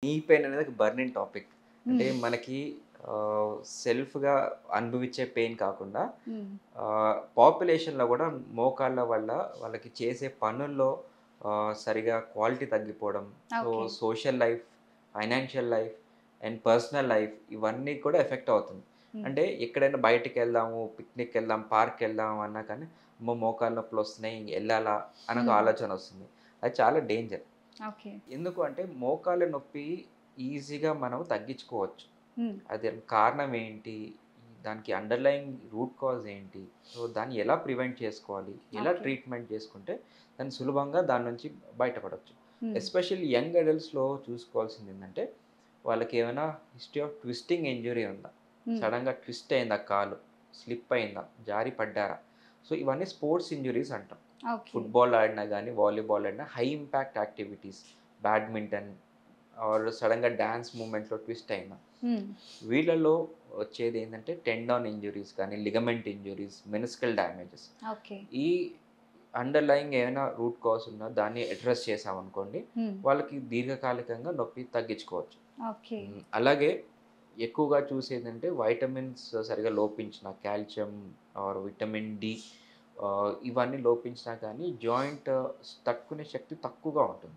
Knee pain అనేది ఒక burning topic. అంటే హ్మ్. మనకి సెల్ఫ్‌గా అనుభవించే పెయిన్ కాకుండా హ్మ్. పాపులేషన్‌లో గూడా మోకాళ్ళ వల్ల వాళ్ళకి చేసే పనుల్లో సరిగా క్వాలిటీ తగ్గిపోవడం. So, okay. Social life, financial life and personal life ఇవన్నీ కూడా ఎఫెక్ట్ అవుతుంది. హ్మ్. అంటే ఎక్కడైనా బయటికెళ్దాము, పిక్నిక్‌కెళ్దాం, పార్క్‌కెళ్దాం అన్నా కానీ, అమ్మో! మోకాళ్ళ నొప్పులొస్తున్నాయి ఎళ్ళాలా అని ఒక హ్మ్. ఆలోచనొస్తుంది. అది చాలా డేంజర్. ఓకే. ఎందుకు అంటే మోకాళ్ళ నొప్పి ఈజీగా మనం తగ్గించుకోవచ్చు. హ్మ్. అది కారణం ఏంటి? దానికి అండర్‌లయింగ్ రూట్ కాజ్ ఏంటి? సో, దాన్ని ఎలా ప్రివెంట్ చేసుకోవాలి? ఎలా ఓకే. ట్రీట్మెంట్ చేసుకుంటే దాన్ని సులభంగా దాని నుంచి బయటపడొచ్చు. హ్మ్. ఎస్పెషల్లీ యంగ్ అడల్ట్స్‌లో చూసుకోవాల్సిందేంటంటే వాళ్ళకేమైనా హిస్టరీ ఆఫ్ ట్విస్టింగ్ ఇంజ్యూరీ ఉందా? హ్మ్. సడెన్‌గా ట్విస్ట్ అయిందా కాలు? స్లిప్ అయిందా? జారి పడ్డారా? సో, ఇవన్నీ స్పోర్ట్స్ ఇంజ్యూరీస్ అంటాం. ఓకే. ఫుట్‌బాల్ ఆడినా గానీ, వాలీబాల్ ఆడినా high impact activities, badminton or సడెన్‌గా డాన్స్ మూవ్‌మెంట్‌లో ట్విస్ట్ అయిందా? హ్మ్. వీళ్ళలో వచ్చేదేంటంటే టెండాన్ ఇంజ్యూరీస్ కానీ, ligament injuries, meniscal damages. Okay. ఈ అండర్‌లయింగ్ ఏమైనా రూట్ కాజ్ ఉన్నా దాన్ని అడ్రెస్ చేశామనుకోండి, హ్మ్. వాళ్ళకి దీర్ఘకాలికంగా నొప్పి తగ్గించుకోవచ్చు. ఓకే. అలాగే ఎక్కువగా చూసేదంటే వైటమిన్స్ సరిగ్గా లోపించిన కాల్షియం ఆర్ విటమిన్ డి ఇవన్నీ లోపించినా కానీ జాయింట్ తట్టుకునే శక్తి తక్కువగా ఉంటుంది.